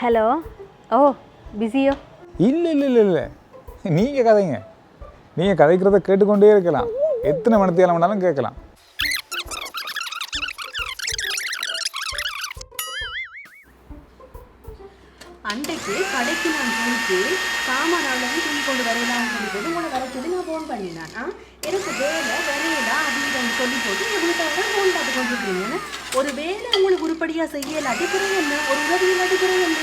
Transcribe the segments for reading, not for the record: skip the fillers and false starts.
Hello. ஓ பிஸியோ? இல்லை இல்லை இல்லை இல்லை, நீங்கள் கதைங்க. நீங்கள் கதைக்கிறத கேட்டுக்கொண்டே இருக்கலாம், எத்தனை மணித்தியாலம் வேணாலும் கேட்கலாம். அன்றைக்கு கடைக்கு நான் போயிட்டு சாமானாலும் துணி கொண்டு வரையலாம்னு சொல்லி போட்டு உங்களை வர சொல்லி நான் ஃபோன் பண்ணினேன். எனக்கு வேலை வரையலா அப்படின்னு சொல்லி போட்டு உங்கள் வீட்டாக ஃபோன் பார்த்து கொண்டிருக்கீங்க. ஒரு வேலை உங்களுக்கு உருப்படியாக செய்யல அடிக்கிறேன் என்ன, ஒரு உதவியில் அடிக்கிறேன் என்ன.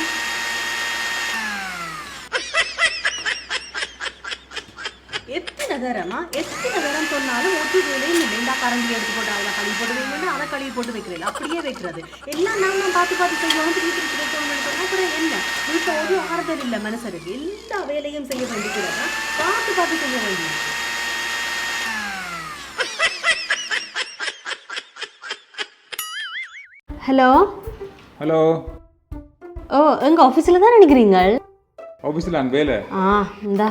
எத்தனை தரம் சொன்னாலும் ஒட்டு வேலையும் இல்லை. இந்த கரண்டி எடுத்து போட்டு அதில் கழுவி போட்டு வைக்கணும், அதை கழுவி போட்டு வைக்கிறேன், அப்படியே வைக்கிறது எல்லாம் நான் பார்த்து செய்யணும். திருப்பி வைக்கணும்னு சொன்னால் அப்புறம் என்ன, வீட்டில் ஒரு ஆறுதல் இல்லை மனசருக்கு. எல்லா வேலையும் செய்ய வேண்டியதுன்னா பார்த்து செய்ய வேண்டியது. ஹலோ. ஹலோ. ஓ எங்கள் ஆஃபீஸில் தான் நினைக்கிறீங்க? ஆஃபீஸில் அந்த வேலை இந்தா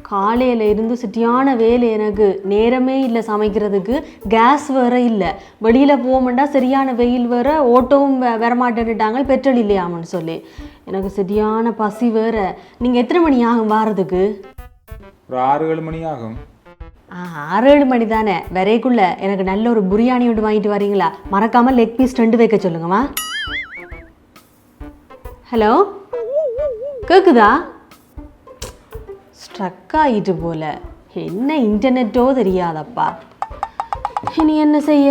காலையில் இருந்து சிட்டியான வேலை, எனக்கு நேரமே இல்லை சமைக்கிறதுக்கு. கேஸ் வேறு இல்லை, வெளியில் போகமாட்டா சரியான வெயில் வேறு, ஓட்டோவும் வரமாட்டேன்னுட்டாங்க, பெட்ரோல் இல்லையாமன்னு சொல்லி. எனக்கு சரியான பசி வேறு. நீங்கள் எத்தனை மணி ஆகும் வாரதுக்கு? ஒரு 6-7 மணி ஆகும். 6-7 மணி தானே, வரைக்குள்ளே எனக்கு நல்ல ஒரு பிரியாணி ஒன்று வாங்கிட்டு வரீங்களா? மறக்காமல் லெக் பீஸ் 2 வைக்க சொல்லுங்கம்மா. ஹலோ கேக்குதா? ஸ்ட்ரக் ஆகிட்டு போல, என்ன இன்டர்நெட்டோ தெரியாதப்பா. இனி என்ன செய்ய,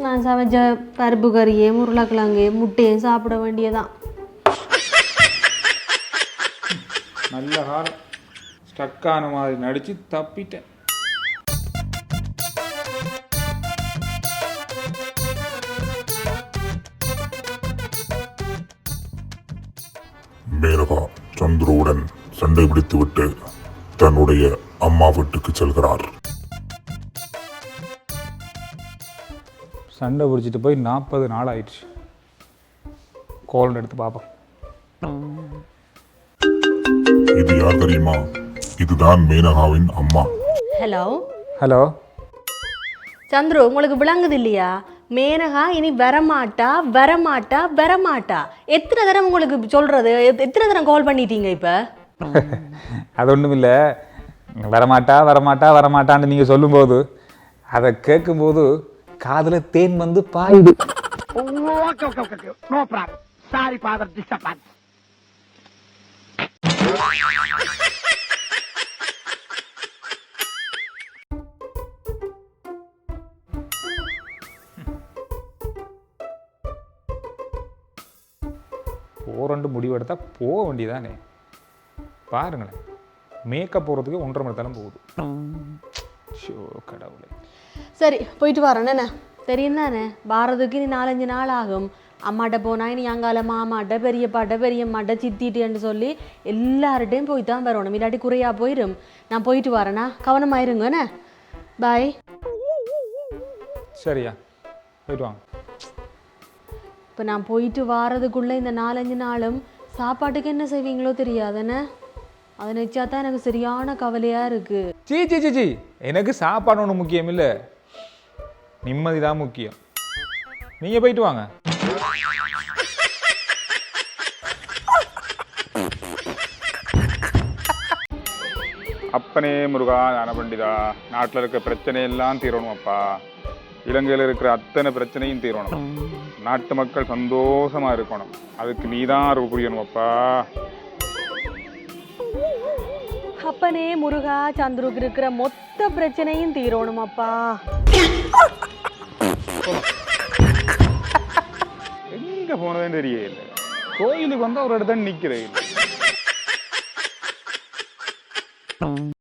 நான் சமைச்ச பருப்பு கறியே உருளைக்கிழங்கு முட்டையும் சாப்பிட வேண்டியதான். நல்ல காலம், ஸ்ட்ரக்கான மாதிரி நடித்து தப்பிட்டேன். மேனகா சந்துருவுடன் சண்டை பிடித்துவிட்டு தன்னுடைய அம்மா வீட்டுக்கு செல்கிறார். சண்டை பிடிச்சிட்டு போய் 40 நாள் ஆயிடுச்சு. கோல் எடுத்து பார்ப்போம். இது யார் தெரியுமா? இதுதான் மேனகாவின் அம்மா. ஹலோ. ஹலோ சந்துரு, உங்களுக்கு விளங்குது இல்லையா? மேனகா இனி வரமாட்டா வரமாட்டா வரமாட்டா. எத்தனை தரம் உங்களுக்கு சொல்றது? எத்தனை தரம் கால் பண்ணிட்டீங்க இப்போ? அது ஒன்றும் இல்லை, வரமாட்டா வரமாட்டா வரமாட்டான்னு நீங்கள் சொல்லும்போது அதை கேட்கும்போது காதில் தேன் வந்து பாயுது. போறண்டு முடிவெடுத்தா போக வேண்டியதானே. பாருங்களேன், மேக்கப் போகிறதுக்கு 1.5 மணி நேரம் போகுது. ஷோ கடவுளே. சரி போயிட்டு வரேன். என்ன தெரியும் தானே, வாரதுக்கு இனி 4-5 நாள் ஆகும். அம்மாட்ட போனால் இனி அங்கால மாமாட்ட பெரியப்பாட்ட பெரியம்மாட்ட சித்திட்டுன்னு சொல்லி எல்லார்ட்டையும் போய் தான் வரணும், இல்லாட்டி குறையா போயிடும். நான் போயிட்டு வரேண்ணா, கவனமாயிருங்க. என்ன பாய். சரியா, போயிட்டு வாங்க. இப்போ நான் போயிட்டு வாரதுக்குள்ளே இந்த 4-5 நாளும் சாப்பாட்டுக்கு என்ன செய்வீங்களோ தெரியாதுன்னு, அதை நினச்சா தான் எனக்கு சரியான கவலையாக இருக்குது. சீ சீ சீ சீ, எனக்கு சாப்பாடு ஒன்றும் முக்கியம் இல்லை, நிம்மதி தான் முக்கியம். நீங்கள் போயிட்டு வாங்க. அப்பனே முருகா ஞான பண்டிதா, நாட்டில் இருக்க பிரச்சனையெல்லாம் தீரணும் அப்பா. இலங்கையில் இருக்கிற அத்தனை பிரச்சனையும் தீரணும். நாட்டு மக்கள் சந்தோஷமா இருக்கணும். அதுக்கு நீதான் அருள் புரியணும் அப்பா. அப்பனே முருகா, சந்துருக்கு இருக்கிற மொத்த பிரச்சனையும் தீரணும் அப்பா. எங்க போனதுன்னு தெரியல, கோயிலுக்கு வந்தா ஒரு இடத்துல நிக்கிறேன்.